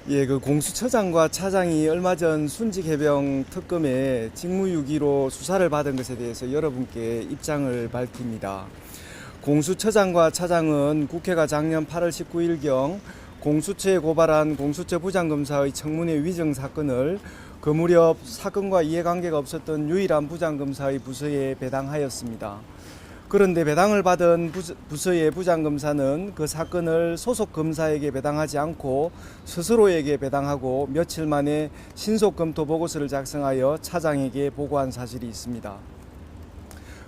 예, 그 공수처장과 차장이 얼마 전 순직해병 특검에 직무유기로 수사를 받은 것에 대해서 여러분께 입장을 밝힙니다. 공수처장과 차장은 국회가 작년 8월 19일경 공수처에 고발한 공수처 부장검사의 청문회 위정 사건을 그 무렵 사건과 이해관계가 없었던 유일한 부장검사의 부서에 배당하였습니다. 그런데 배당을 받은 부서의 부장검사는 그 사건을 소속 검사에게 배당하지 않고 스스로에게 배당하고 며칠 만에 신속검토 보고서를 작성하여 차장에게 보고한 사실이 있습니다.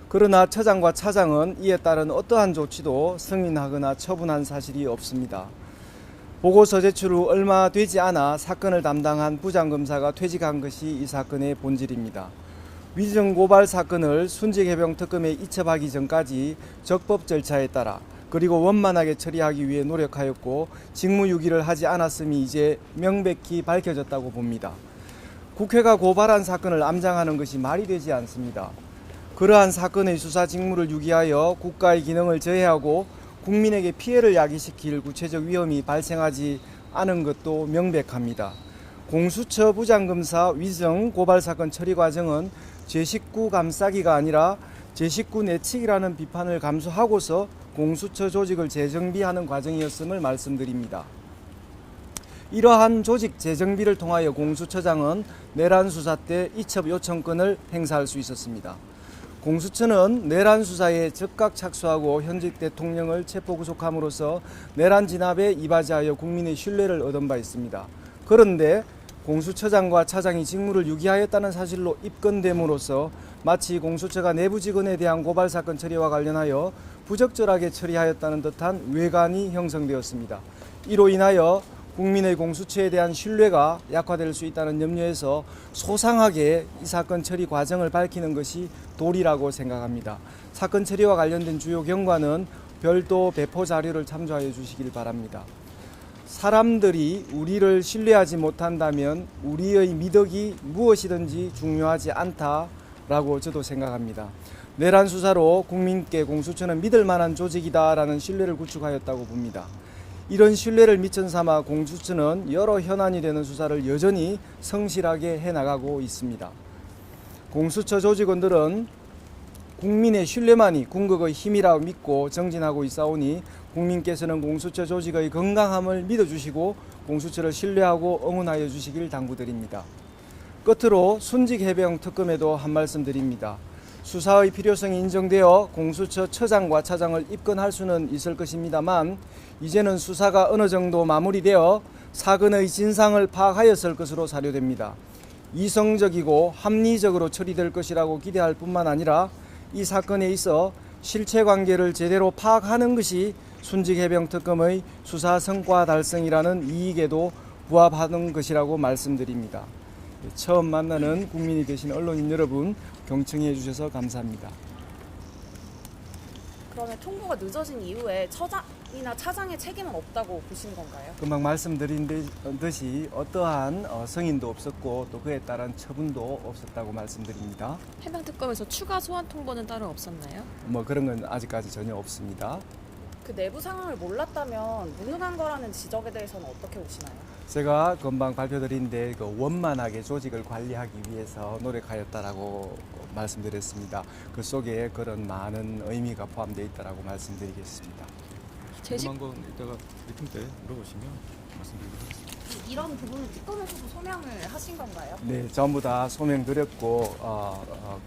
그러나 처장과 차장은 이에 따른 어떠한 조치도 승인하거나 처분한 사실이 없습니다. 보고서 제출 후 얼마 되지 않아 사건을 담당한 부장검사가 퇴직한 것이 이 사건의 본질입니다. 위증고발 사건을 순직해병 특검에 이첩하기 전까지 적법 절차에 따라 그리고 원만하게 처리하기 위해 노력하였고 직무유기를 하지 않았음이 이제 명백히 밝혀졌다고 봅니다. 국회가 고발한 사건을 암장하는 것이 말이 되지 않습니다. 그러한 사건의 수사 직무를 유기하여 국가의 기능을 저해하고 국민에게 피해를 야기시킬 구체적 위험이 발생하지 않은 것도 명백합니다. 공수처 부장검사 위증 고발 사건 처리 과정은 제19 감싸기가 아니라 제19 내치기라는 비판을 감수하고서 공수처 조직을 재정비하는 과정이었음을 말씀드립니다. 이러한 조직 재정비를 통하여 공수처장은 내란 수사 때 이첩 요청권을 행사할 수 있었습니다. 공수처는 내란 수사에 즉각 착수하고 현직 대통령을 체포 구속함으로써 내란 진압에 이바지하여 국민의 신뢰를 얻은 바 있습니다. 그런데 공수처장과 차장이 직무를 유기하였다는 사실로 입건됨으로써 마치 공수처가 내부 직원에 대한 고발 사건 처리와 관련하여 부적절하게 처리하였다는 듯한 외관이 형성되었습니다. 이로 인하여 국민의 공수처에 대한 신뢰가 약화될 수 있다는 염려에서 소상하게 이 사건 처리 과정을 밝히는 것이 도리라고 생각합니다. 사건 처리와 관련된 주요 경과는 별도 배포 자료를 참조하여 주시길 바랍니다. 사람들이 우리를 신뢰하지 못한다면 우리의 미덕이 무엇이든지 중요하지 않다라고 저도 생각합니다. 내란 수사로 국민께 공수처는 믿을 만한 조직이다라는 신뢰를 구축하였다고 봅니다. 이런 신뢰를 밑천 삼아 공수처는 여러 현안이 되는 수사를 여전히 성실하게 해나가고 있습니다. 공수처 조직원들은 국민의 신뢰만이 궁극의 힘이라고 믿고 정진하고 있사오니 국민께서는 공수처 조직의 건강함을 믿어주시고 공수처를 신뢰하고 응원하여 주시길 당부드립니다. 끝으로 순직해병 특검에도 한 말씀 드립니다. 수사의 필요성이 인정되어 공수처 처장과 차장을 입건할 수는 있을 것입니다만 이제는 수사가 어느 정도 마무리되어 사건의 진상을 파악하였을 것으로 사료됩니다. 이성적이고 합리적으로 처리될 것이라고 기대할 뿐만 아니라 이 사건에 있어 실체관계를 제대로 파악하는 것이 순직해병 특검의 수사 성과 달성이라는 이익에도 부합하는 것이라고 말씀드립니다. 처음 만나는 국민이 되신 언론인 여러분 경청해 주셔서 감사합니다. 그러면 통보가 늦어진 이후에 처장이나 차장의 책임은 없다고 보시는 건가요? 금방 말씀드린 듯이 어떠한 성인도 없었고 또 그에 따른 처분도 없었다고 말씀드립니다. 해병특검에서 추가 소환 통보는 따로 없었나요? 그런 건 아직까지 전혀 없습니다. 그 내부 상황을 몰랐다면 무능한 거라는 지적에 대해서는 어떻게 보시나요? 제가 금방 발표드린 데 원만하게 조직을 관리하기 위해서 노력하였다라고 말씀드렸습니다. 그 속에 그런 많은 의미가 포함되어 있다라고 말씀드리겠습니다. 궁금한 건 이따가 브리핑 때 물어보시면 말씀드리겠습니다. 이런 부분은 특검에서도 소명을 하신 건가요? 네, 전부 다 소명드렸고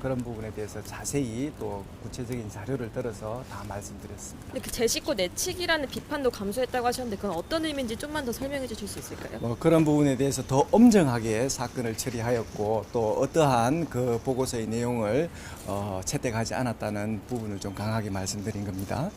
그런 부분에 대해서 자세히 또 구체적인 자료를 들어서 다 말씀드렸습니다. 근데 그 제19 내치기라는 비판도 감수했다고 하셨는데 그건 어떤 의미인지 좀만 더 설명해 주실 수 있을까요? 그런 부분에 대해서 더 엄정하게 사건을 처리하였고 또 어떠한 그 보고서의 내용을 채택하지 않았다는 부분을 좀 강하게 말씀드린 겁니다.